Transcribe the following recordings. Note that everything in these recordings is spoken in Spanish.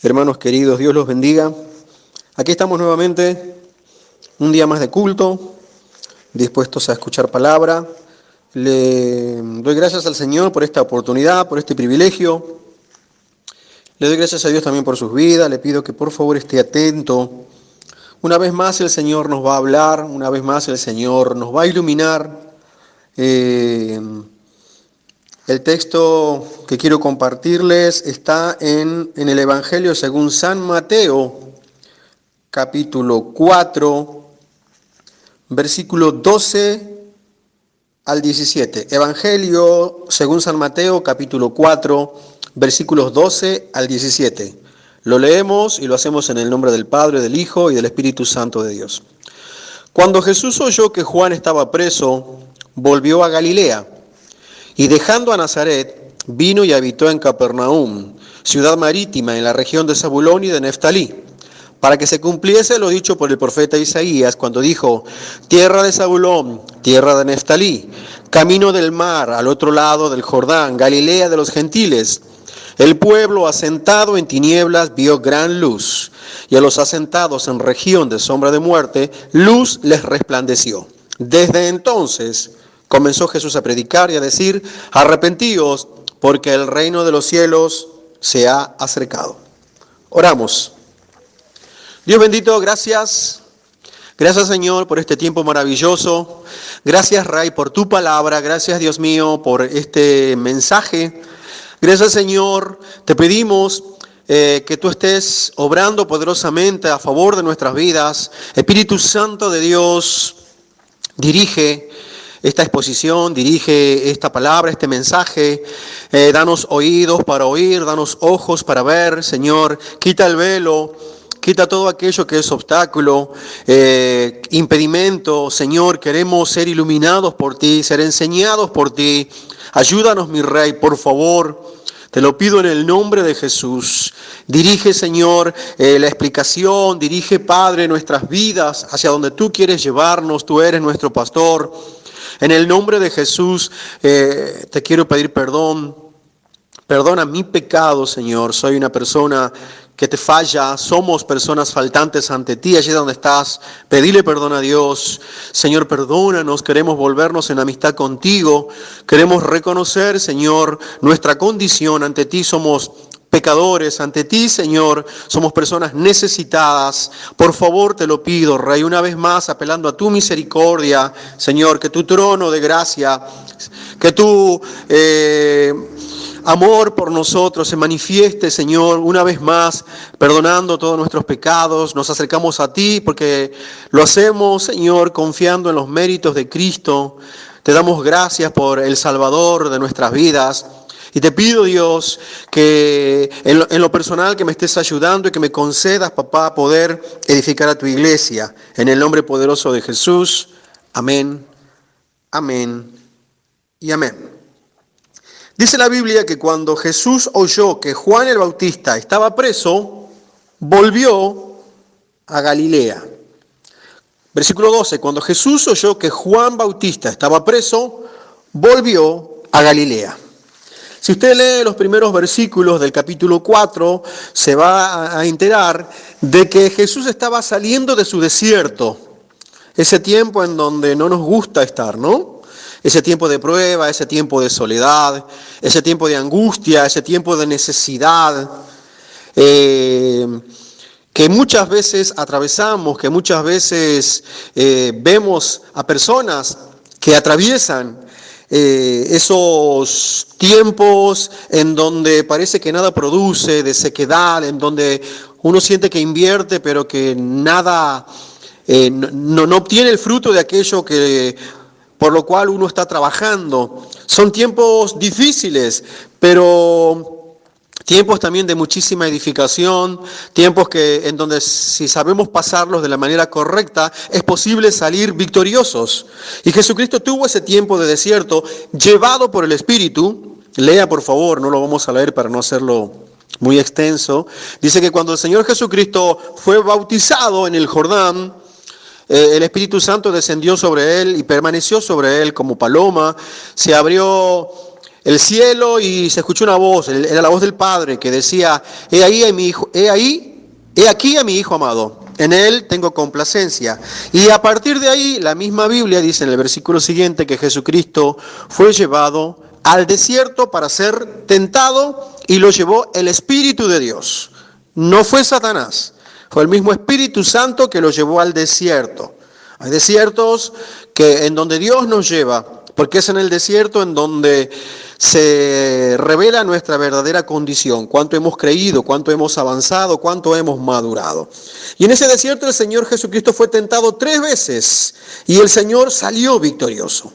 Hermanos queridos, Dios los bendiga. Aquí estamos nuevamente, un día más de culto, dispuestos a escuchar palabra. Le doy gracias al Señor por esta oportunidad, por este privilegio. Le doy gracias a Dios también por sus vidas. Le pido que por favor esté atento. Una vez más el Señor nos va a hablar, una vez más el Señor nos va a iluminar. El texto que quiero compartirles está en el Evangelio según San Mateo, capítulo 4, versículo 12 al 17. Evangelio según San Mateo, capítulo 4, versículos 12 al 17. Lo leemos y lo hacemos en el nombre del Padre, del Hijo y del Espíritu Santo de Dios. Cuando Jesús oyó que Juan estaba preso, volvió a Galilea. Y dejando a Nazaret, vino y habitó en Capernaum, ciudad marítima en la región de Zabulón y de Neftalí, para que se cumpliese lo dicho por el profeta Isaías, cuando dijo: tierra de Zabulón, tierra de Neftalí, camino del mar al otro lado del Jordán, Galilea de los gentiles. El pueblo asentado en tinieblas vio gran luz, y a los asentados en región de sombra de muerte, luz les resplandeció. Desde entonces comenzó Jesús a predicar y a decir: arrepentíos, porque el reino de los cielos se ha acercado. Oramos. Dios bendito, gracias. Gracias, Señor, por este tiempo maravilloso. Gracias, Rey, por tu palabra. Gracias, Dios mío, por este mensaje. Gracias, Señor. Te pedimos que tú estés obrando poderosamente a favor de nuestras vidas. Espíritu Santo de Dios, dirige esta exposición, dirige esta palabra, este mensaje. Danos oídos para oír, danos ojos para ver, Señor. Quita el velo, quita todo aquello que es obstáculo, impedimento. Señor, queremos ser iluminados por ti, ser enseñados por ti. Ayúdanos, mi Rey, por favor. Te lo pido en el nombre de Jesús. Dirige, Señor, la explicación. Dirige, Padre, nuestras vidas hacia donde tú quieres llevarnos. Tú eres nuestro pastor. En el nombre de Jesús te quiero pedir perdón. Perdona mi pecado, Señor. Soy una persona que te falla. Somos personas faltantes ante ti. Allí donde estás, pedile perdón a Dios. Señor, perdónanos. Queremos volvernos en amistad contigo. Queremos reconocer, Señor, nuestra condición. Ante ti somos pecadores, ante ti, Señor, somos personas necesitadas. Por favor, te lo pido, Rey, una vez más, apelando a tu misericordia, Señor, que tu trono de gracia, que tu amor por nosotros se manifieste, Señor, una vez más, perdonando todos nuestros pecados. Nos acercamos a ti porque lo hacemos, Señor, confiando en los méritos de Cristo. Te damos gracias por el Salvador de nuestras vidas. Y te pido, Dios, que en lo personal que me estés ayudando y que me concedas, papá, poder edificar a tu iglesia. En el nombre poderoso de Jesús. Amén, amén y amén. Dice la Biblia que cuando Jesús oyó que Juan el Bautista estaba preso, volvió a Galilea. Versículo 12, cuando Jesús oyó que Juan Bautista estaba preso, volvió a Galilea. Si usted lee los primeros versículos del capítulo 4, se va a enterar de que Jesús estaba saliendo de su desierto. Ese tiempo en donde no nos gusta estar, ¿no? Ese tiempo de prueba, ese tiempo de soledad, ese tiempo de angustia, ese tiempo de necesidad, que muchas veces atravesamos, que muchas veces vemos a personas que atraviesan esos tiempos en donde parece que nada produce, de sequedad, en donde uno siente que invierte pero que nada, no obtiene el fruto de aquello por lo cual uno está trabajando. Son tiempos difíciles, pero tiempos también de muchísima edificación, tiempos en donde si sabemos pasarlos de la manera correcta, es posible salir victoriosos. Y Jesucristo tuvo ese tiempo de desierto, llevado por el Espíritu. Lea, por favor, no lo vamos a leer para no hacerlo muy extenso. Dice que cuando el Señor Jesucristo fue bautizado en el Jordán, el Espíritu Santo descendió sobre él y permaneció sobre él como paloma. Se abrió el cielo y se escuchó una voz, era la voz del Padre que decía, he aquí a mi Hijo amado, en él tengo complacencia. Y a partir de ahí, la misma Biblia dice en el versículo siguiente que Jesucristo fue llevado al desierto para ser tentado y lo llevó el Espíritu de Dios. No fue Satanás, fue el mismo Espíritu Santo que lo llevó al desierto. Hay desiertos en donde Dios nos lleva, porque es en el desierto en donde se revela nuestra verdadera condición, cuánto hemos creído, cuánto hemos avanzado, cuánto hemos madurado. Y en ese desierto el Señor Jesucristo fue tentado 3 veces y el Señor salió victorioso.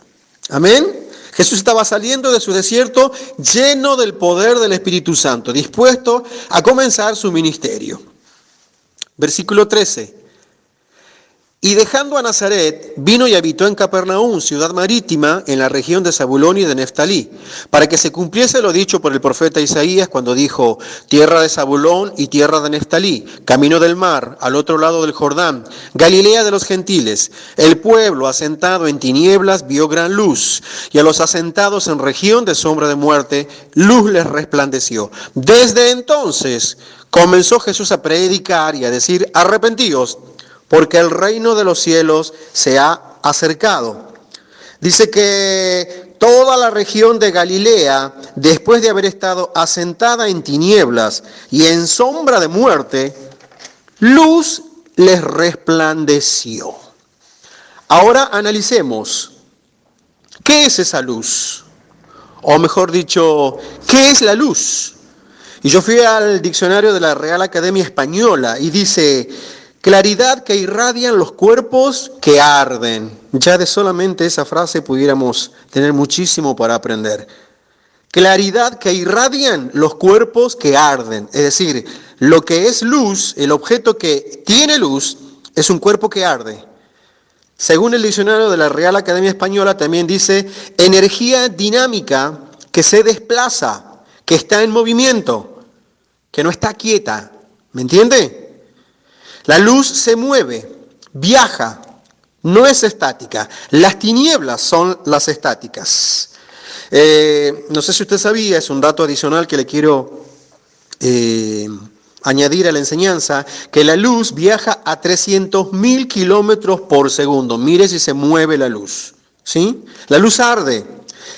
Amén. Jesús estaba saliendo de su desierto lleno del poder del Espíritu Santo, dispuesto a comenzar su ministerio. Versículo 13. Y dejando a Nazaret, vino y habitó en Capernaum, ciudad marítima, en la región de Zabulón y de Neftalí, para que se cumpliese lo dicho por el profeta Isaías cuando dijo, tierra de Zabulón y tierra de Neftalí, camino del mar, al otro lado del Jordán, Galilea de los gentiles. El pueblo asentado en tinieblas vio gran luz, y a los asentados en región de sombra de muerte, luz les resplandeció. Desde entonces comenzó Jesús a predicar y a decir, arrepentíos, porque el reino de los cielos se ha acercado. Dice que toda la región de Galilea, después de haber estado asentada en tinieblas y en sombra de muerte, luz les resplandeció. Ahora analicemos, ¿qué es esa luz? O mejor dicho, ¿qué es la luz? Y yo fui al diccionario de la Real Academia Española y dice, claridad que irradian los cuerpos que arden. Ya de solamente esa frase pudiéramos tener muchísimo para aprender. Claridad que irradian los cuerpos que arden. Es decir, lo que es luz, el objeto que tiene luz, es un cuerpo que arde. Según el diccionario de la Real Academia Española también dice energía dinámica que se desplaza, que está en movimiento, que no está quieta. ¿Me entiende? La luz se mueve, viaja, no es estática. Las tinieblas son las estáticas. No sé si usted sabía, es un dato adicional que le quiero añadir a la enseñanza, que la luz viaja a 300.000 kilómetros por segundo. Mire si se mueve la luz, ¿sí? La luz arde,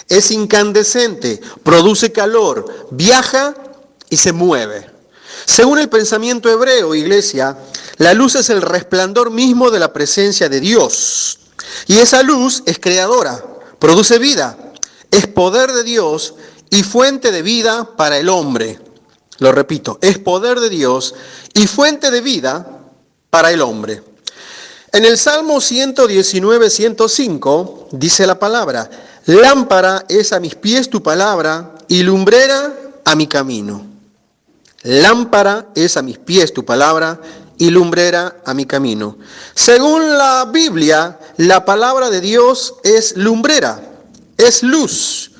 es incandescente, produce calor, viaja y se mueve. Según el pensamiento hebreo, iglesia, la luz es el resplandor mismo de la presencia de Dios. Y esa luz es creadora, produce vida, es poder de Dios y fuente de vida para el hombre. Lo repito, es poder de Dios y fuente de vida para el hombre. En el Salmo 119, 105 dice la palabra, lámpara es a mis pies tu palabra y lumbrera a mi camino. Lámpara es a mis pies tu palabra y lumbrera a mi camino. Según la Biblia, la palabra de Dios es lumbrera, es luz.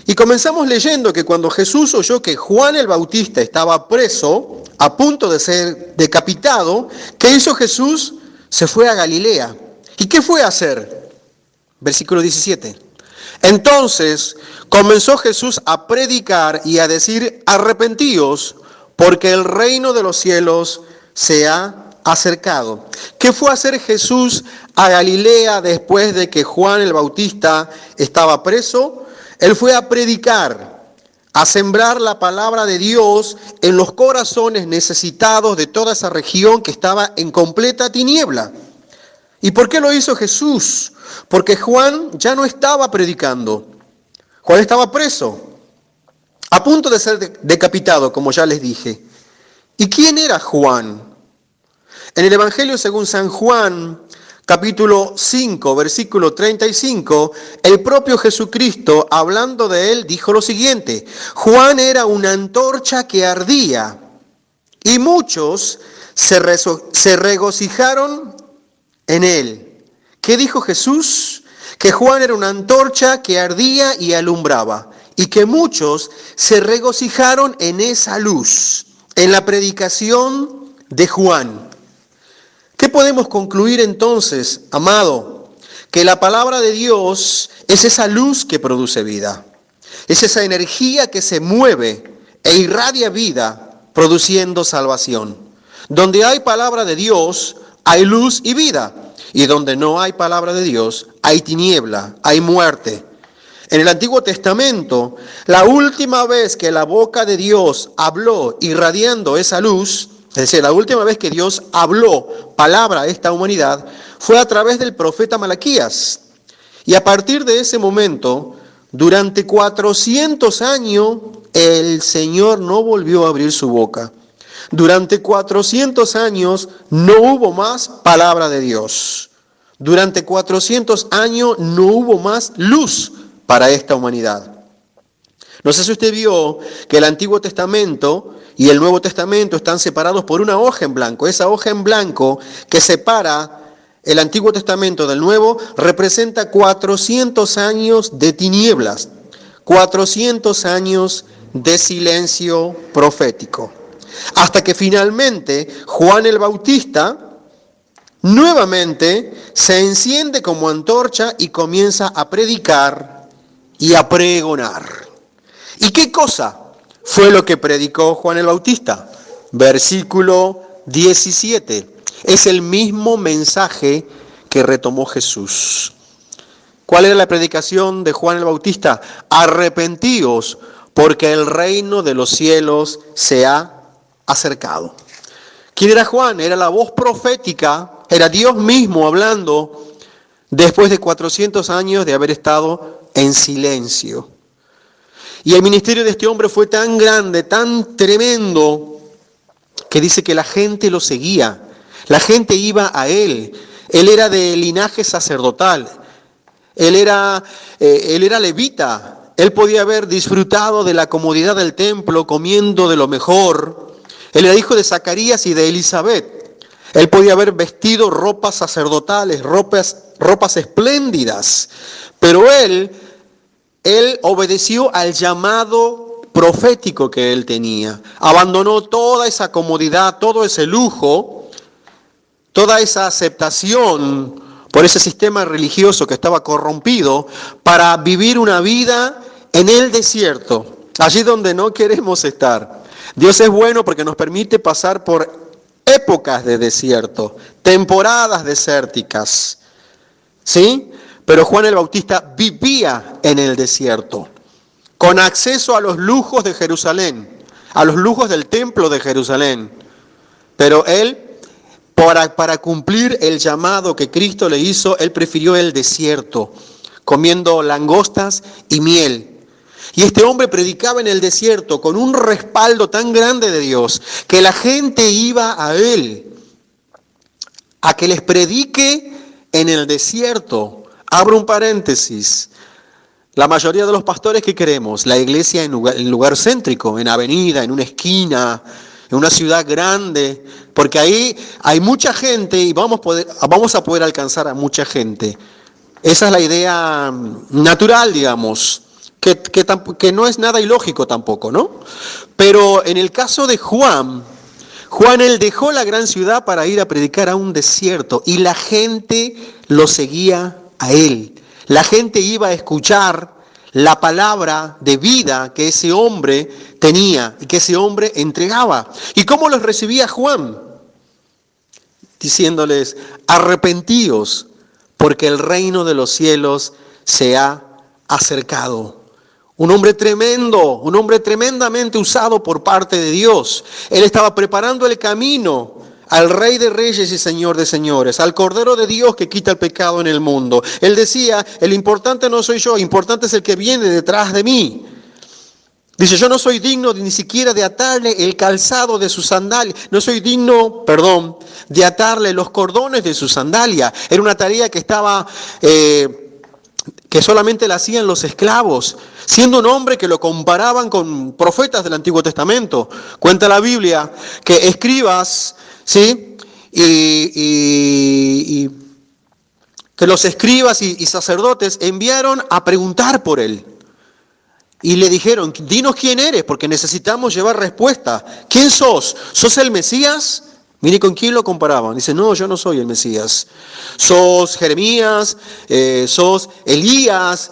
Y comenzamos leyendo que cuando Jesús oyó que Juan el Bautista estaba preso, a punto de ser decapitado, ¿qué hizo Jesús? Se fue a Galilea. ¿Y qué fue a hacer? Versículo 17. Entonces comenzó Jesús a predicar y a decir, arrepentíos, porque el reino de los cielos se ha acercado. ¿Qué fue a hacer Jesús a Galilea después de que Juan el Bautista estaba preso? Él fue a predicar, a sembrar la palabra de Dios en los corazones necesitados de toda esa región que estaba en completa tiniebla. ¿Y por qué lo hizo Jesús? Porque Juan ya no estaba predicando. Juan estaba preso, a punto de ser decapitado, como ya les dije. ¿Y quién era Juan? En el Evangelio según San Juan, capítulo 5, versículo 35, el propio Jesucristo, hablando de él, dijo lo siguiente: Juan era una antorcha que ardía, y muchos se regocijaron en él. ¿Qué dijo Jesús? Que Juan era una antorcha que ardía y alumbraba, y que muchos se regocijaron en esa luz, en la predicación de Juan. ¿Qué podemos concluir entonces, amado? Que la palabra de Dios es esa luz que produce vida. Es esa energía que se mueve e irradia vida, produciendo salvación. Donde hay palabra de Dios, hay luz y vida. Y donde no hay palabra de Dios, hay tiniebla, hay muerte. En el Antiguo Testamento, la última vez que la boca de Dios habló irradiando esa luz, es decir, la última vez que Dios habló palabra a esta humanidad, fue a través del profeta Malaquías. Y a partir de ese momento, durante 400 años, el Señor no volvió a abrir su boca. Durante 400 años no hubo más palabra de Dios. Durante 400 años no hubo más luz para esta humanidad. No sé si usted vio que el Antiguo Testamento y el Nuevo Testamento están separados por una hoja en blanco. Esa hoja en blanco que separa el Antiguo Testamento del Nuevo representa 400 años de tinieblas, 400 años de silencio profético. Hasta que finalmente Juan el Bautista nuevamente se enciende como antorcha y comienza a predicar y a pregonar. ¿Y qué cosa fue lo que predicó Juan el Bautista? Versículo 17. Es el mismo mensaje que retomó Jesús. ¿Cuál era la predicación de Juan el Bautista? Arrepentíos, porque el reino de los cielos se ha acercado. ¿Quién era Juan? Era la voz profética, era Dios mismo hablando después de 400 años de haber estado en silencio. Y el ministerio de este hombre fue tan grande, tan tremendo, que dice que la gente lo seguía. La gente iba a él. Él era de linaje sacerdotal. Él era levita. Él podía haber disfrutado de la comodidad del templo, comiendo de lo mejor. Él era hijo de Zacarías y de Elizabeth. Él podía haber vestido ropas sacerdotales, ropas espléndidas. Pero él obedeció al llamado profético que él tenía. Abandonó toda esa comodidad, todo ese lujo, toda esa aceptación por ese sistema religioso que estaba corrompido para vivir una vida en el desierto, allí donde no queremos estar. Dios es bueno porque nos permite pasar por épocas de desierto, temporadas desérticas, ¿sí? Pero Juan el Bautista vivía en el desierto, con acceso a los lujos de Jerusalén, a los lujos del templo de Jerusalén. Pero él, para cumplir el llamado que Cristo le hizo, él prefirió el desierto, comiendo langostas y miel. Y este hombre predicaba en el desierto con un respaldo tan grande de Dios, que la gente iba a él, a que les predique en el desierto. Abro un paréntesis. La mayoría de los pastores que queremos, la iglesia en lugar céntrico, en avenida, en una esquina, en una ciudad grande, porque ahí hay mucha gente y vamos a poder alcanzar a mucha gente. Esa es la idea natural, digamos, que no es nada ilógico tampoco, ¿no? Pero en el caso de Juan, él dejó la gran ciudad para ir a predicar a un desierto y la gente lo seguía a él. La gente iba a escuchar la palabra de vida que ese hombre tenía y que ese hombre entregaba. ¿Y cómo los recibía Juan? Diciéndoles: arrepentíos, porque el reino de los cielos se ha acercado. Un hombre tremendo, un hombre tremendamente usado por parte de Dios. Él estaba preparando el camino al Rey de Reyes y Señor de Señores, al Cordero de Dios que quita el pecado en el mundo. Él decía: el importante no soy yo, importante es el que viene detrás de mí. Dice: yo no soy digno ni siquiera de atarle el calzado de su sandalia. No soy digno, de atarle los cordones de su sandalia. Era una tarea que estaba... que solamente la hacían los esclavos, siendo un hombre que lo comparaban con profetas del Antiguo Testamento. Cuenta la Biblia que escribas, ¿sí? Y que los escribas y sacerdotes enviaron a preguntar por él. Y le dijeron: dinos quién eres, porque necesitamos llevar respuesta. ¿Quién sos? ¿Sos el Mesías? Mire con quién lo comparaban. Dice: no, yo no soy el Mesías. Sos Jeremías, sos Elías.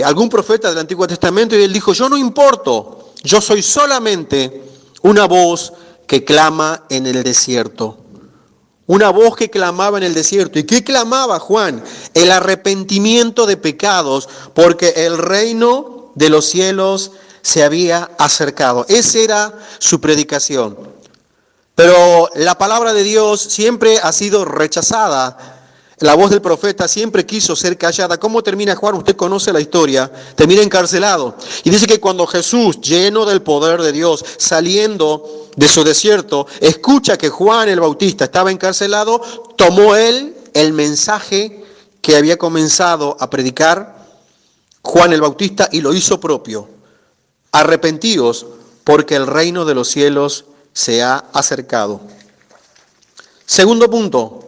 algún profeta del Antiguo Testamento y él dijo, yo no importo, yo soy solamente una voz que clama en el desierto. Una voz que clamaba en el desierto. ¿Y qué clamaba Juan? El arrepentimiento de pecados, porque el reino de los cielos se había acercado. Esa era su predicación. Pero la palabra de Dios siempre ha sido rechazada. La voz del profeta siempre quiso ser callada. ¿Cómo termina Juan? Usted conoce la historia. Termina encarcelado. Y dice que cuando Jesús, lleno del poder de Dios, saliendo de su desierto, escucha que Juan el Bautista estaba encarcelado, tomó él el mensaje que había comenzado a predicar Juan el Bautista y lo hizo propio. Arrepentíos, porque el reino de los cielos se ha acercado. Segundo punto.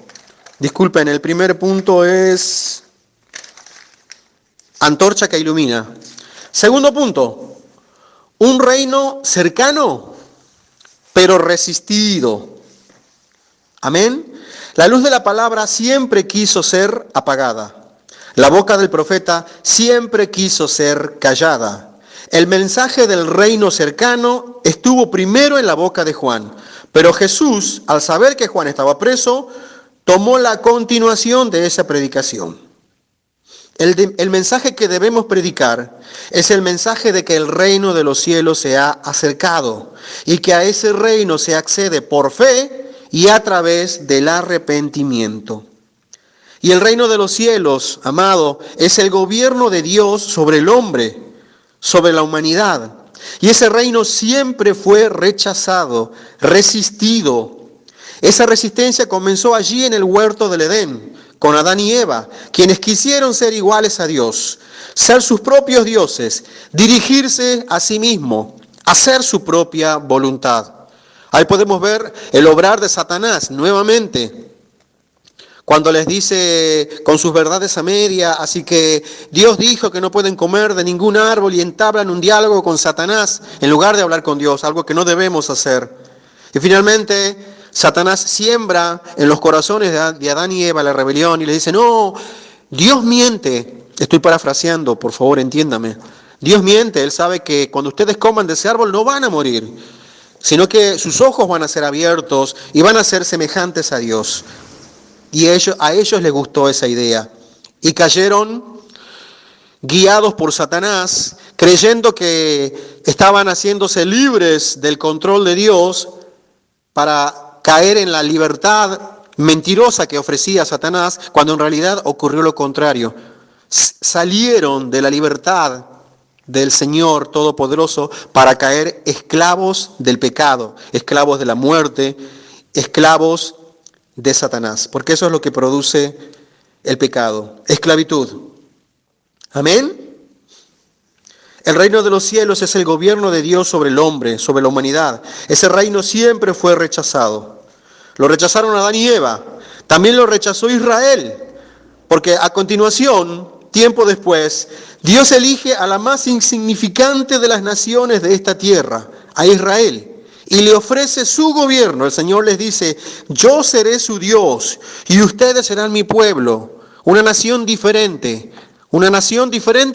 Disculpen, el primer punto es antorcha que ilumina. Segundo punto, un reino cercano, pero resistido. Amén. La luz de la palabra siempre quiso ser apagada. La boca del profeta siempre quiso ser callada. El mensaje del reino cercano estuvo primero en la boca de Juan. Pero Jesús, al saber que Juan estaba preso, tomó la continuación de esa predicación. El mensaje que debemos predicar es el mensaje de que el reino de los cielos se ha acercado y que a ese reino se accede por fe y a través del arrepentimiento. Y el reino de los cielos, amado, es el gobierno de Dios sobre el hombre, sobre la humanidad. Y ese reino siempre fue rechazado, resistido. Esa resistencia comenzó allí en el huerto del Edén, con Adán y Eva, quienes quisieron ser iguales a Dios, ser sus propios dioses, dirigirse a sí mismo, hacer su propia voluntad. Ahí podemos ver el obrar de Satanás nuevamente, cuando les dice con sus verdades a media, así que Dios dijo que no pueden comer de ningún árbol y entablan un diálogo con Satanás en lugar de hablar con Dios, algo que no debemos hacer. Y finalmente Satanás siembra en los corazones de Adán y Eva la rebelión y les dice, no, Dios miente. Estoy parafraseando, por favor, entiéndame. Dios miente, Él sabe que cuando ustedes coman de ese árbol no van a morir, sino que sus ojos van a ser abiertos y van a ser semejantes a Dios. Y a ellos les gustó esa idea. Y cayeron guiados por Satanás, creyendo que estaban haciéndose libres del control de Dios para caer en la libertad mentirosa que ofrecía Satanás, cuando en realidad ocurrió lo contrario. Salieron de la libertad del Señor Todopoderoso para caer esclavos del pecado, esclavos de la muerte, esclavos de Satanás, porque eso es lo que produce el pecado, esclavitud. Amén. El reino de los cielos es el gobierno de Dios sobre el hombre, sobre la humanidad. Ese reino siempre fue rechazado. Lo rechazaron Adán y Eva. También lo rechazó Israel, porque a continuación, tiempo después, Dios elige a la más insignificante de las naciones de esta tierra, a Israel, y le ofrece su gobierno. El Señor les dice, yo seré su Dios y ustedes serán mi pueblo, una nación diferente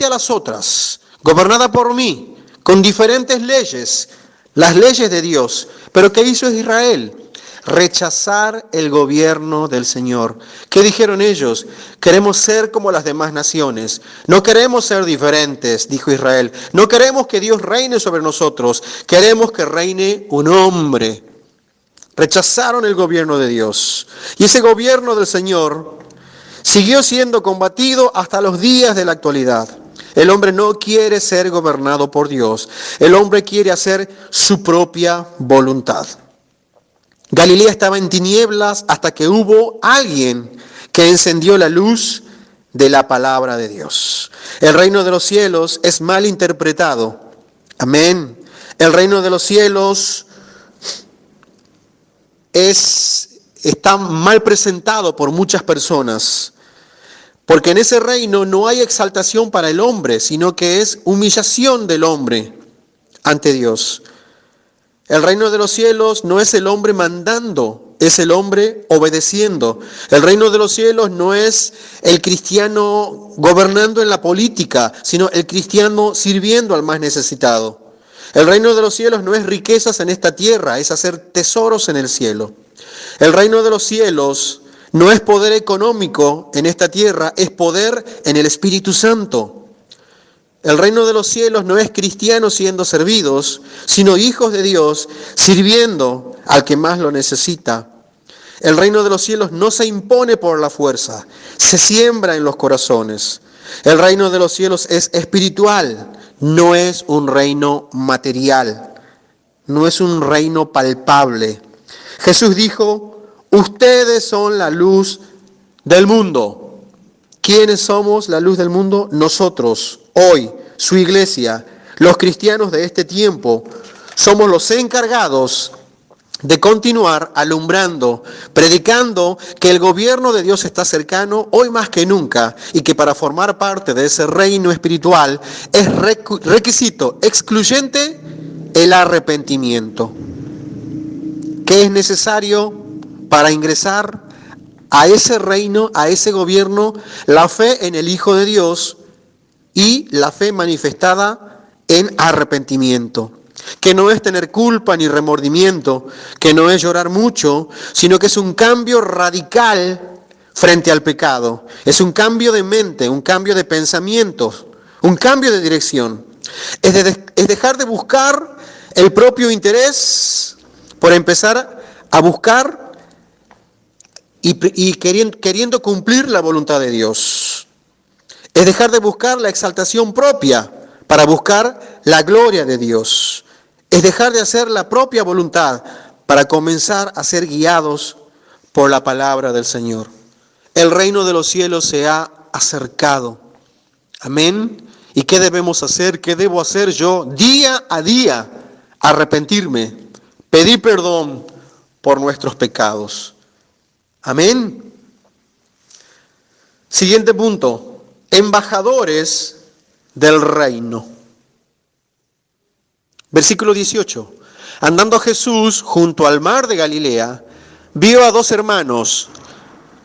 a las otras, gobernada por mí, con diferentes leyes, las leyes de Dios. Pero ¿qué hizo Israel? Rechazar el gobierno del Señor. ¿Qué dijeron ellos? Queremos ser como las demás naciones. No queremos ser diferentes, dijo Israel. No queremos que Dios reine sobre nosotros. Queremos que reine un hombre. Rechazaron el gobierno de Dios. Y ese gobierno del Señor siguió siendo combatido hasta los días de la actualidad. El hombre no quiere ser gobernado por Dios. El hombre quiere hacer su propia voluntad. Galilea estaba en tinieblas hasta que hubo alguien que encendió la luz de la palabra de Dios. El reino de los cielos es mal interpretado. Amén. El reino de los cielos está mal presentado por muchas personas. Porque en ese reino no hay exaltación para el hombre, sino que es humillación del hombre ante Dios. El reino de los cielos no es el hombre mandando es el hombre obedeciendo. El reino de los cielos no es el cristiano gobernando en la política, sino el cristiano sirviendo al más necesitado. El reino de los cielos no es riquezas en esta tierra, es hacer tesoros en el cielo. El reino de los cielos no es poder económico en esta tierra, es poder en el Espíritu Santo. El reino de los cielos no es cristianos siendo servidos, sino hijos de Dios sirviendo al que más lo necesita. El reino de los cielos no se impone por la fuerza, se siembra en los corazones. El reino de los cielos es espiritual, no es un reino material, no es un reino palpable. Jesús dijo, ustedes son la luz del mundo. ¿Quiénes somos la luz del mundo? Nosotros, hoy, su iglesia, los cristianos de este tiempo, somos los encargados de continuar alumbrando, predicando que el gobierno de Dios está cercano hoy más que nunca y que para formar parte de ese reino espiritual es requisito excluyente el arrepentimiento. ¿Qué es necesario para ingresar a ese reino, a ese gobierno? La fe en el Hijo de Dios y la fe manifestada en arrepentimiento. Que no es tener culpa ni remordimiento, que no es llorar mucho, sino que es un cambio radical frente al pecado. Es un cambio de mente, un cambio de pensamientos, un cambio de dirección. Es dejar de buscar el propio interés por empezar a buscar y queriendo cumplir la voluntad de Dios. Es dejar de buscar la exaltación propia para buscar la gloria de Dios. Es dejar de hacer la propia voluntad para comenzar a ser guiados por la palabra del Señor. El reino de los cielos se ha acercado. Amén. ¿Y qué debemos hacer? ¿Qué debo hacer yo día a día? Arrepentirme, pedir perdón por nuestros pecados. Amén. Siguiente punto. Embajadores del reino. Versículo 18. Andando Jesús junto al mar de Galilea, vio a dos hermanos,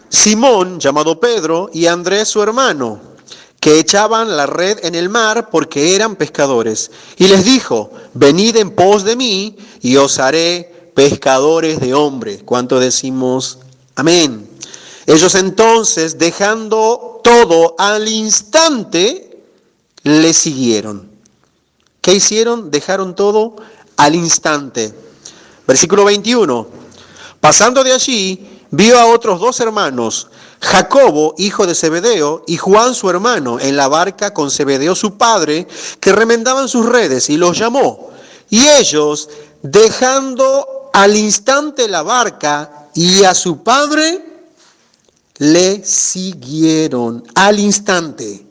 Simón, llamado Pedro, y Andrés su hermano, que echaban la red en el mar porque eran pescadores. Y les dijo, venid en pos de mí y os haré pescadores de hombres. ¿Cuánto decimos amén? Ellos entonces, dejando todo al instante, le siguieron. ¿Qué hicieron? Dejaron todo al instante. Versículo 21. Pasando de allí, vio a otros dos hermanos, Jacobo, hijo de Zebedeo, y Juan su hermano, en la barca con Zebedeo su padre, que remendaban sus redes, y los llamó. Y ellos, dejando al instante la barca y a su padre, le siguieron al instante.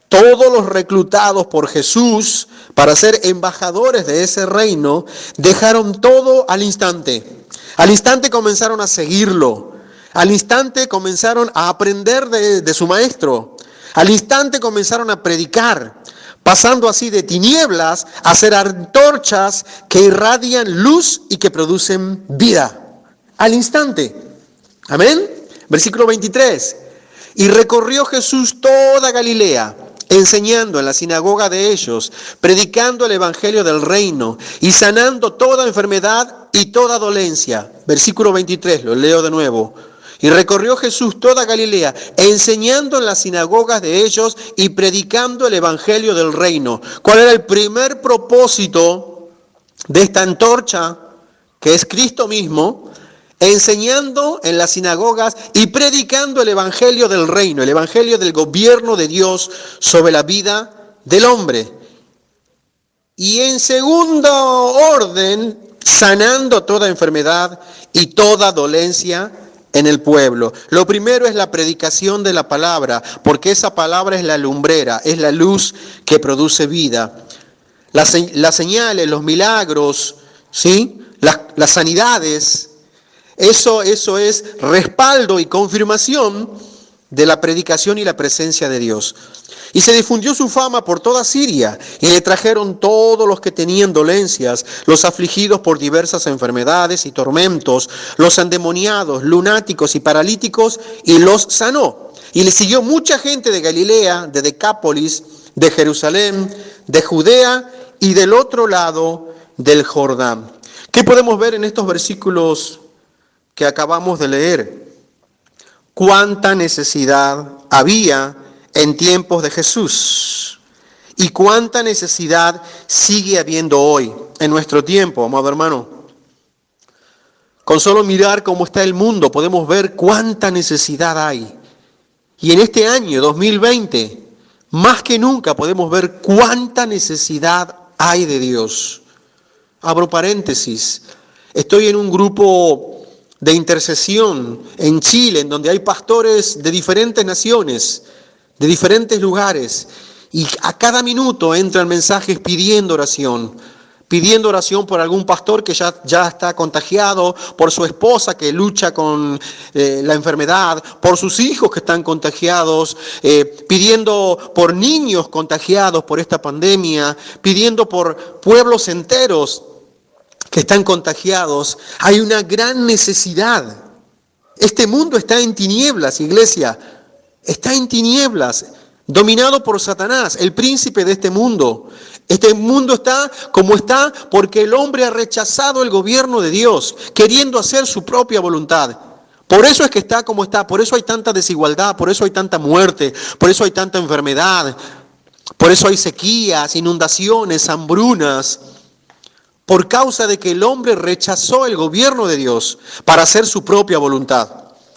Todos los reclutados por Jesús para ser embajadores de ese reino, dejaron todo al instante. Al instante comenzaron a seguirlo. Al instante comenzaron a aprender de su maestro. Al instante comenzaron a predicar, pasando así de tinieblas a ser antorchas que irradian luz y que producen vida. Al instante. Amén. Versículo 23. Y recorrió Jesús toda Galilea, enseñando en la sinagoga de ellos, predicando el evangelio del reino y sanando toda enfermedad y toda dolencia. Versículo 23, lo leo de nuevo. Y recorrió Jesús toda Galilea, enseñando en las sinagogas de ellos y predicando el evangelio del reino. ¿Cuál era el primer propósito de esta antorcha, que es Cristo mismo? Enseñando en las sinagogas y predicando el evangelio del reino, el evangelio del gobierno de Dios sobre la vida del hombre. Y en segundo orden, sanando toda enfermedad y toda dolencia en el pueblo. Lo primero es la predicación de la palabra, porque esa palabra es la lumbrera, es la luz que produce vida. Las señales, los milagros, ¿sí? Las sanidades. Eso es respaldo y confirmación de la predicación y la presencia de Dios. Y se difundió su fama por toda Siria, y le trajeron todos los que tenían dolencias, los afligidos por diversas enfermedades y tormentos, los endemoniados, lunáticos y paralíticos, y los sanó. Y le siguió mucha gente de Galilea, de Decápolis, de Jerusalén, de Judea y del otro lado del Jordán. ¿Qué podemos ver en estos versículos que acabamos de leer? Cuánta necesidad había en tiempos de Jesús y cuánta necesidad sigue habiendo hoy en nuestro tiempo, amado hermano. Con solo mirar cómo está el mundo podemos ver cuánta necesidad hay. Y en este año 2020, más que nunca podemos ver cuánta necesidad hay de Dios. Abro paréntesis, estoy en un grupo de intercesión en Chile, en donde hay pastores de diferentes naciones, de diferentes lugares, y a cada minuto entran mensajes pidiendo oración por algún pastor que ya está contagiado, por su esposa que lucha con la enfermedad, por sus hijos que están contagiados, pidiendo por niños contagiados por esta pandemia, pidiendo por pueblos enteros que están contagiados. Hay una gran necesidad. Este mundo está en tinieblas, iglesia. Está en tinieblas, dominado por Satanás, el príncipe de este mundo. Este mundo está como está porque el hombre ha rechazado el gobierno de Dios, queriendo hacer su propia voluntad. Por eso es que está como está, por eso hay tanta desigualdad, por eso hay tanta muerte, por eso hay tanta enfermedad, por eso hay sequías, inundaciones, hambrunas. Por causa de que el hombre rechazó el gobierno de Dios para hacer su propia voluntad.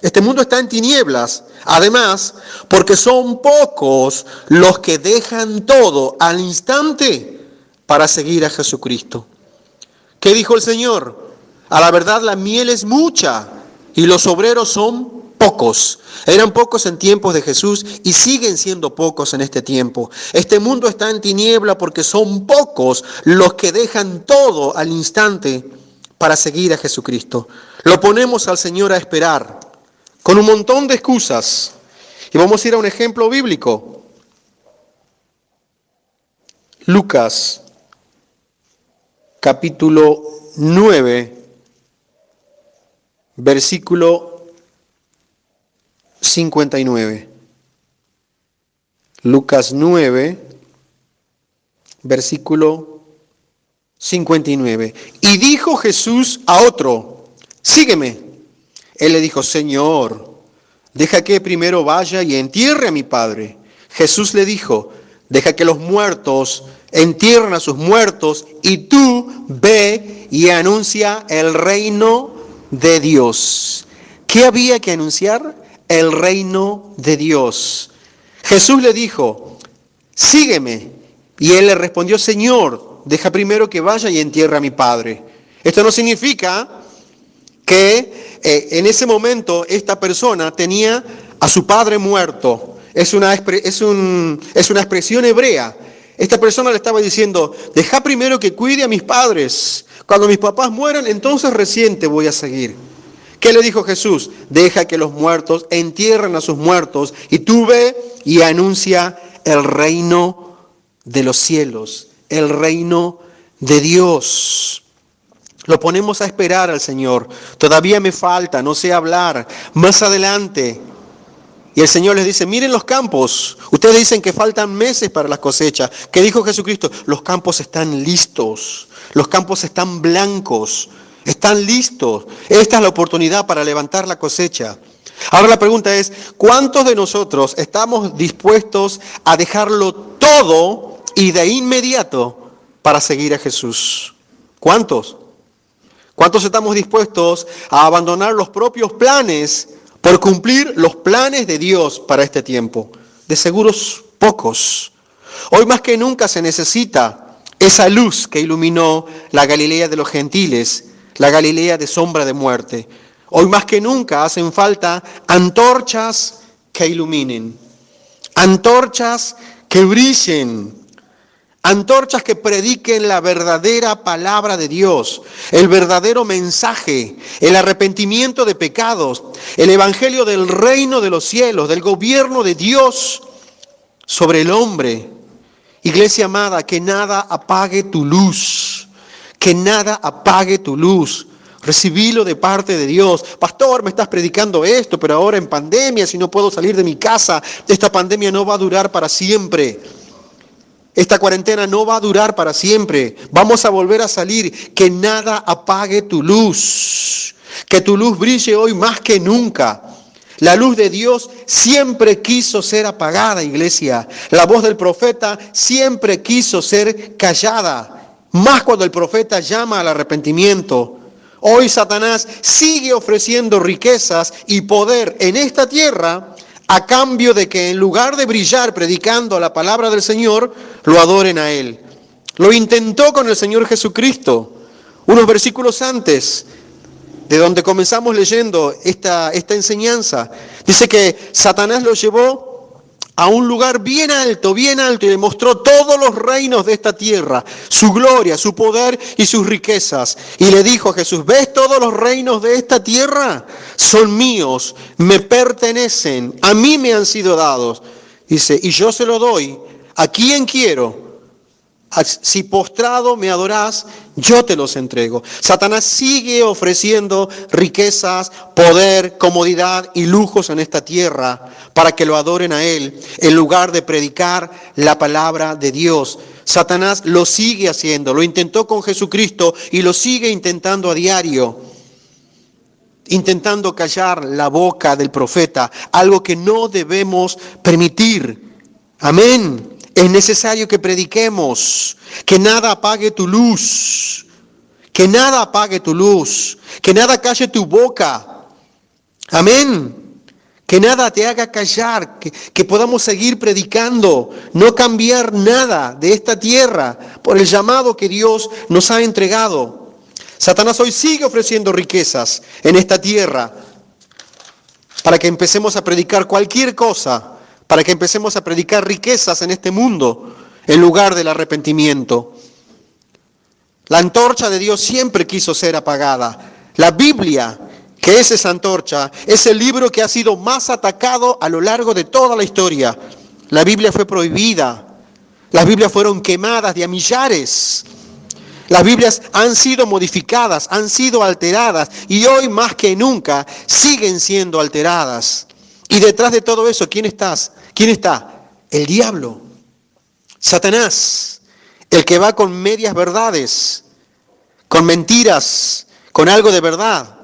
Este mundo está en tinieblas, además, porque son pocos los que dejan todo al instante para seguir a Jesucristo. ¿Qué dijo el Señor? A la verdad la miel es mucha y los obreros son pocos. Eran pocos en tiempos de Jesús y siguen siendo pocos en este tiempo. Este mundo está en tiniebla porque son pocos los que dejan todo al instante para seguir a Jesucristo. Lo ponemos al Señor a esperar con un montón de excusas. Y vamos a ir a un ejemplo bíblico. Lucas, capítulo 9, versículo 59. Lucas 9, versículo 59. Y dijo Jesús a otro, sígueme. Él le dijo, Señor, deja que primero vaya y entierre a mi padre. Jesús le dijo, deja que los muertos entierren a sus muertos y tú ve y anuncia el reino de Dios. ¿Qué había que anunciar? El reino de Dios. Jesús le dijo, sígueme. Y él le respondió, Señor, deja primero que vaya y entierre a mi padre. Esto no significa que en ese momento esta persona tenía a su padre muerto. Es una expresión hebrea. Esta persona le estaba diciendo, deja primero que cuide a mis padres. Cuando mis papás mueran, entonces recién te voy a seguir. ¿Qué le dijo Jesús? Deja que los muertos entierren a sus muertos y tú ve y anuncia el reino de los cielos, el reino de Dios. Lo ponemos a esperar al Señor. Todavía me falta, no sé hablar. Más adelante. Y el Señor les dice, miren los campos. Ustedes dicen que faltan meses para las cosechas. ¿Qué dijo Jesucristo? Los campos están listos. Los campos están blancos. Están listos. Esta es la oportunidad para levantar la cosecha. Ahora la pregunta es, ¿cuántos de nosotros estamos dispuestos a dejarlo todo y de inmediato para seguir a Jesús? ¿Cuántos? ¿Cuántos estamos dispuestos a abandonar los propios planes por cumplir los planes de Dios para este tiempo? De seguros pocos. Hoy más que nunca se necesita esa luz que iluminó la Galilea de los gentiles, la Galilea de sombra de muerte. Hoy más que nunca hacen falta antorchas que iluminen, antorchas que brillen, Antorchas que prediquen la verdadera palabra de Dios, el verdadero mensaje, el arrepentimiento de pecados, el evangelio del reino de los cielos, del gobierno de Dios sobre el hombre. Iglesia amada, que nada apague tu luz, que nada apague tu luz. Recibílo de parte de Dios. Pastor, me estás predicando esto, pero ahora en pandemia, si no puedo salir de mi casa, esta pandemia no va a durar para siempre. Esta cuarentena no va a durar para siempre. Vamos a volver a salir. Que nada apague tu luz. Que tu luz brille hoy más que nunca. La luz de Dios siempre quiso ser apagada, iglesia. La voz del profeta siempre quiso ser callada. Más cuando el profeta llama al arrepentimiento. Hoy Satanás sigue ofreciendo riquezas y poder en esta tierra a cambio de que en lugar de brillar predicando la palabra del Señor, lo adoren a Él. Lo intentó con el Señor Jesucristo. Unos versículos antes de donde comenzamos leyendo esta enseñanza, dice que Satanás lo llevó a un lugar bien alto, y le mostró todos los reinos de esta tierra, su gloria, su poder y sus riquezas. Y le dijo a Jesús, ¿ves todos los reinos de esta tierra? Son míos, me pertenecen, a mí me han sido dados. Dice, y yo se lo doy a quien quiero. Si postrado me adorás, yo te los entrego. Satanás sigue ofreciendo riquezas, poder, comodidad y lujos en esta tierra para que lo adoren a Él, en lugar de predicar la palabra de Dios. Satanás lo sigue haciendo, lo intentó con Jesucristo y lo sigue intentando a diario, intentando callar la boca del profeta, algo que no debemos permitir. Amén. Es necesario que prediquemos, que nada apague tu luz, que nada apague tu luz, que nada calle tu boca. Amén. Que nada te haga callar, que podamos seguir predicando, no cambiar nada de esta tierra por el llamado que Dios nos ha entregado. Satanás hoy sigue ofreciendo riquezas en esta tierra para que empecemos a predicar cualquier cosa, para que empecemos a predicar riquezas en este mundo en lugar del arrepentimiento. La antorcha de Dios siempre quiso ser apagada. La Biblia, que es esa antorcha, es el libro que ha sido más atacado a lo largo de toda la historia. La Biblia fue prohibida. Las Biblias fueron quemadas de a millares. Las Biblias han sido modificadas, han sido alteradas y hoy más que nunca siguen siendo alteradas. Y detrás de todo eso, ¿quién está? El diablo, Satanás, el que va con medias verdades, con mentiras, con algo de verdad.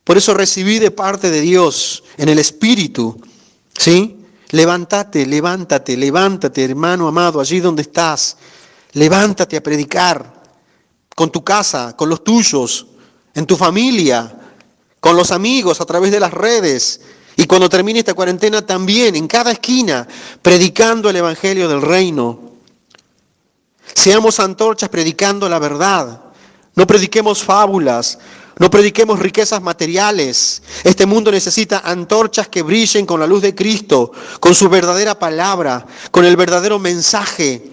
Por eso recibí de parte de Dios en el Espíritu, ¿sí? Levántate, hermano amado, allí donde estás. Levántate a predicar con tu casa, con los tuyos, en tu familia, con los amigos, a través de las redes. Y cuando termine esta cuarentena también, en cada esquina, predicando el evangelio del reino. Seamos antorchas predicando la verdad. No prediquemos fábulas, no prediquemos riquezas materiales. Este mundo necesita antorchas que brillen con la luz de Cristo, con su verdadera palabra, con el verdadero mensaje.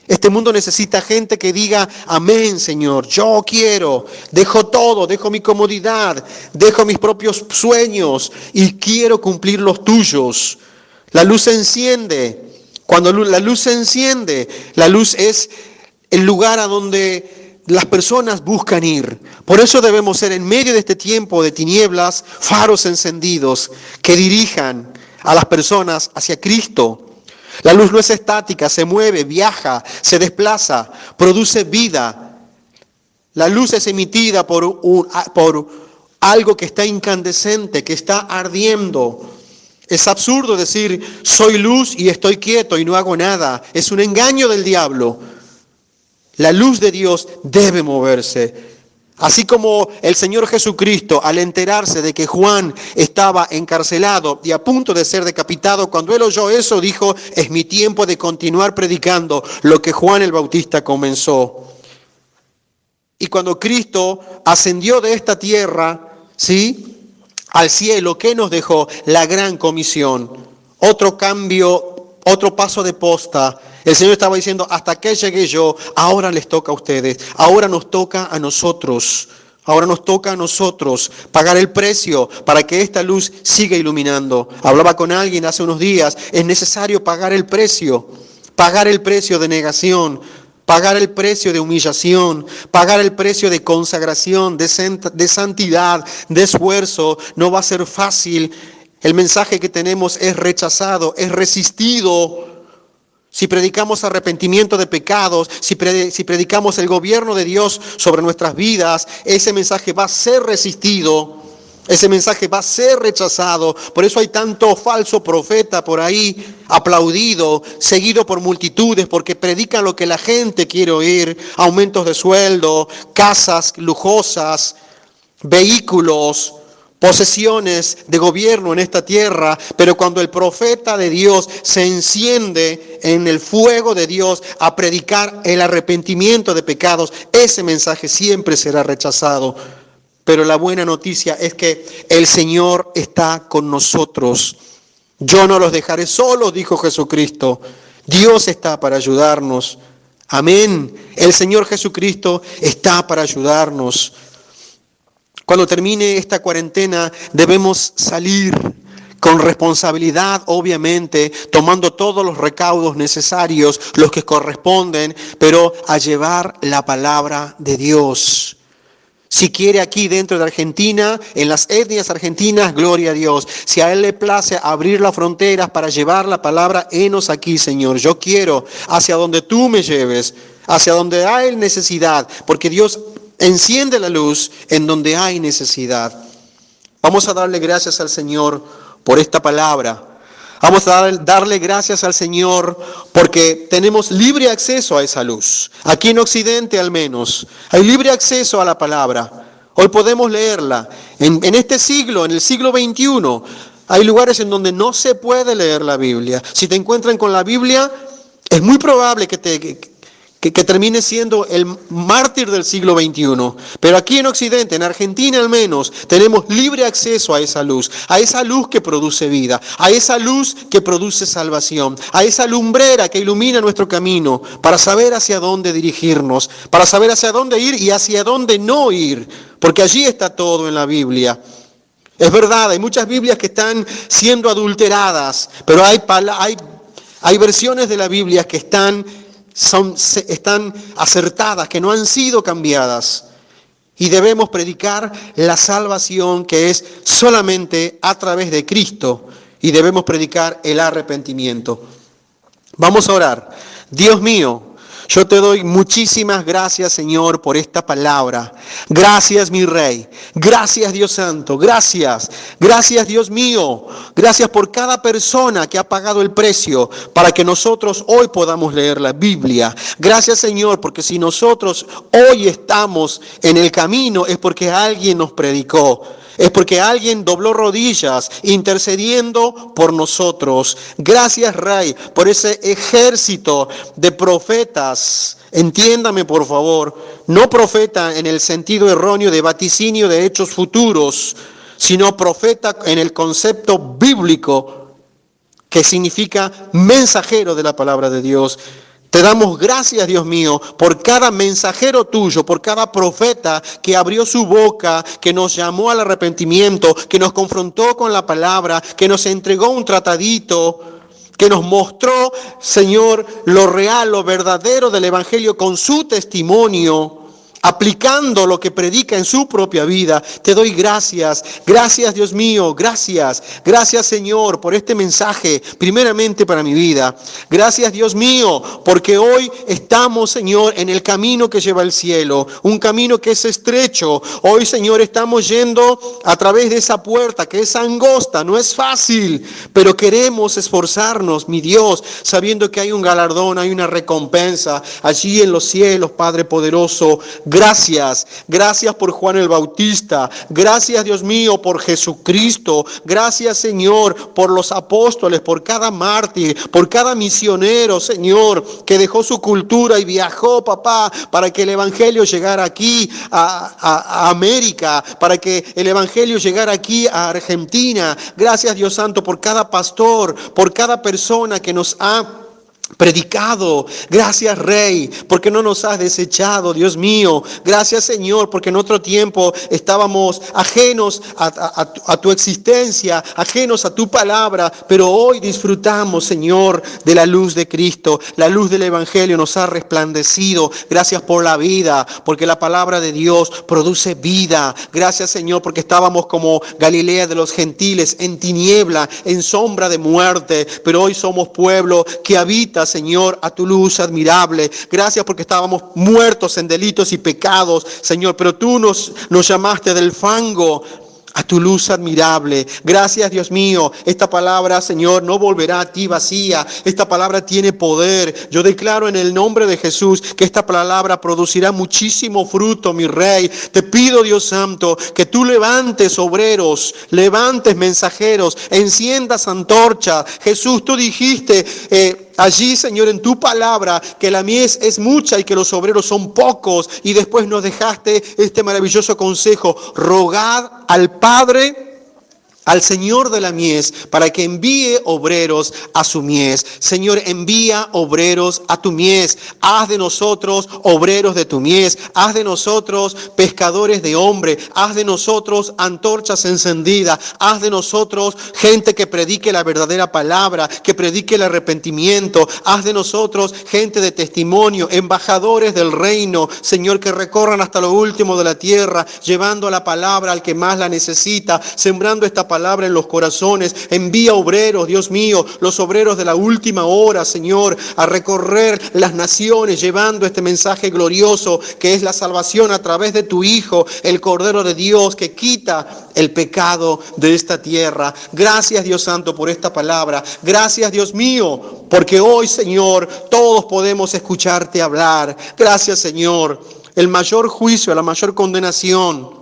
Este mundo necesita gente que diga, amén, Señor, yo quiero, dejo todo, dejo mi comodidad, dejo mis propios sueños y quiero cumplir los tuyos. La luz se enciende. Cuando la luz se enciende, la luz es el lugar a donde las personas buscan ir. Por eso debemos ser en medio de este tiempo de tinieblas, faros encendidos que dirijan a las personas hacia Cristo. La luz no es estática, se mueve, viaja, se desplaza, produce vida. La luz es emitida por algo que está incandescente, que está ardiendo. Es absurdo decir, soy luz y estoy quieto y no hago nada. Es un engaño del diablo. La luz de Dios debe moverse. Así como el Señor Jesucristo, al enterarse de que Juan estaba encarcelado y a punto de ser decapitado, cuando él oyó eso, dijo, es mi tiempo de continuar predicando lo que Juan el Bautista comenzó. Y cuando Cristo ascendió de esta tierra, ¿sí?, al cielo, ¿qué nos dejó? La gran comisión. Otro cambio, otro paso de posta. El Señor estaba diciendo, hasta que llegué yo, ahora les toca a ustedes, ahora nos toca a nosotros. Ahora nos toca a nosotros pagar el precio para que esta luz siga iluminando. Hablaba con alguien hace unos días, es necesario pagar el precio de negación, pagar el precio de humillación, pagar el precio de consagración, de santidad, de esfuerzo. No va a ser fácil. El mensaje que tenemos es rechazado, es resistido. Si predicamos arrepentimiento de pecados, si predicamos el gobierno de Dios sobre nuestras vidas, ese mensaje va a ser resistido, ese mensaje va a ser rechazado. Por eso hay tanto falso profeta por ahí, aplaudido, seguido por multitudes, porque predican lo que la gente quiere oír: aumentos de sueldo, casas lujosas, vehículos, posesiones de gobierno en esta tierra. Pero cuando el profeta de Dios se enciende en el fuego de Dios a predicar el arrepentimiento de pecados, ese mensaje siempre será rechazado. Pero la buena noticia es que el Señor está con nosotros. Yo no los dejaré solos, dijo Jesucristo. Dios está para ayudarnos. Amén. El Señor Jesucristo está para ayudarnos. Cuando termine esta cuarentena debemos salir con responsabilidad, obviamente, tomando todos los recaudos necesarios, los que corresponden, pero a llevar la palabra de Dios. Si quiere aquí dentro de Argentina, en las etnias argentinas, gloria a Dios. Si a Él le place abrir las fronteras para llevar la palabra, henos aquí, Señor. Yo quiero hacia donde tú me lleves, hacia donde hay necesidad, porque Dios enciende la luz en donde hay necesidad. Vamos a darle gracias al Señor por esta palabra. Vamos a darle gracias al Señor porque tenemos libre acceso a esa luz. Aquí en Occidente al menos hay libre acceso a la palabra. Hoy podemos leerla. En este siglo, en el siglo XXI, hay lugares en donde no se puede leer la Biblia. Si te encuentran con la Biblia, es muy probable que termine siendo el mártir del siglo XXI. Pero aquí en Occidente, en Argentina al menos, tenemos libre acceso a esa luz que produce vida, a esa luz que produce salvación, a esa lumbrera que ilumina nuestro camino para saber hacia dónde dirigirnos, para saber hacia dónde ir y hacia dónde no ir, porque allí está todo en la Biblia. Es verdad, hay muchas Biblias que están siendo adulteradas, pero hay versiones de la Biblia que están acertadas, que no han sido cambiadas. Y debemos predicar la salvación que es solamente a través de Cristo. Y debemos predicar el arrepentimiento. Vamos a orar. Dios mío, yo te doy muchísimas gracias, Señor, por esta palabra. Gracias, mi Rey. Gracias, Dios Santo. Gracias. Gracias, Dios mío. Gracias por cada persona que ha pagado el precio para que nosotros hoy podamos leer la Biblia. Gracias, Señor, porque si nosotros hoy estamos en el camino es porque alguien nos predicó. Es porque alguien dobló rodillas intercediendo por nosotros. Gracias, Rey, por ese ejército de profetas. Entiéndame, por favor, no profeta en el sentido erróneo de vaticinio de hechos futuros, sino profeta en el concepto bíblico que significa mensajero de la palabra de Dios. Te damos gracias, Dios mío, por cada mensajero tuyo, por cada profeta que abrió su boca, que nos llamó al arrepentimiento, que nos confrontó con la palabra, que nos entregó un tratadito, que nos mostró, Señor, lo real, lo verdadero del Evangelio con su testimonio, aplicando lo que predica en su propia vida. Te doy gracias. Gracias, Dios mío. Gracias. Gracias, Señor, por este mensaje, primeramente para mi vida. Gracias, Dios mío, porque hoy estamos, Señor, en el camino que lleva al cielo. Un camino que es estrecho. Hoy, Señor, estamos yendo a través de esa puerta que es angosta. No es fácil, pero queremos esforzarnos, mi Dios, sabiendo que hay un galardón, hay una recompensa allí en los cielos, Padre poderoso. Gracias, gracias por Juan el Bautista, gracias, Dios mío, por Jesucristo, gracias, Señor, por los apóstoles, por cada mártir, por cada misionero, Señor, que dejó su cultura y viajó, papá, para que el Evangelio llegara aquí a América, para que el Evangelio llegara aquí a Argentina. Gracias, Dios Santo, por cada pastor, por cada persona que nos ha predicado. Gracias, Rey, porque no nos has desechado, Dios mío. Gracias, Señor, porque en otro tiempo estábamos ajenos a tu existencia, ajenos a tu palabra, pero hoy disfrutamos, Señor, de la luz de Cristo. La luz del Evangelio nos ha resplandecido. Gracias por la vida, porque la palabra de Dios produce vida. Gracias, Señor, porque estábamos como Galilea de los gentiles, en tiniebla, en sombra de muerte, pero hoy somos pueblo que habita, Señor, a tu luz admirable. Gracias porque estábamos muertos en delitos y pecados, Señor, pero tú nos llamaste del fango a tu luz admirable. Gracias, Dios mío. Esta palabra, Señor, no volverá a ti vacía. Esta palabra tiene poder. Yo declaro en el nombre de Jesús que esta palabra producirá muchísimo fruto, mi Rey. Te pido, Dios Santo, que tú levantes obreros, levantes mensajeros, enciendas antorchas. Jesús, tú dijiste allí, Señor, en tu palabra, que la mies es mucha y que los obreros son pocos. Y después nos dejaste este maravilloso consejo: rogad al Padre, al Señor de la mies, para que envíe obreros a su mies. Señor, envía obreros a tu mies. Haz de nosotros obreros de tu mies. Haz de nosotros pescadores de hombre. Haz de nosotros antorchas encendidas. Haz de nosotros gente que predique la verdadera palabra, que predique el arrepentimiento. Haz de nosotros gente de testimonio, embajadores del reino. Señor, que recorran hasta lo último de la tierra, llevando la palabra al que más la necesita, sembrando esta palabra en los corazones. Envía obreros, Dios mío, los obreros de la última hora, Señor, a recorrer las naciones, llevando este mensaje glorioso que es la salvación a través de tu Hijo, el Cordero de Dios, que quita el pecado de esta tierra. Gracias, Dios Santo, por esta palabra. Gracias, Dios mío, porque hoy, Señor, todos podemos escucharte hablar. Gracias, Señor. El mayor juicio, la mayor condenación,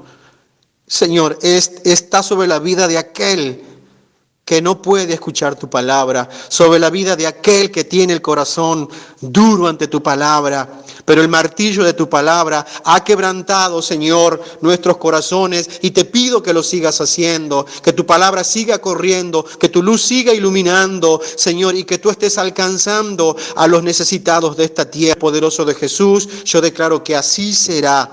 Señor, está sobre la vida de aquel que no puede escuchar tu palabra, sobre la vida de aquel que tiene el corazón duro ante tu palabra. Pero el martillo de tu palabra ha quebrantado, Señor, nuestros corazones, y te pido que lo sigas haciendo, que tu palabra siga corriendo, que tu luz siga iluminando, Señor, y que tú estés alcanzando a los necesitados de esta tierra. Poderoso de Jesús, yo declaro que así será,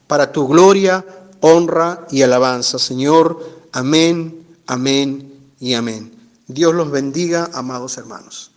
para tu gloria, honra y alabanza, Señor. Amén, amén y amén. Dios los bendiga, amados hermanos.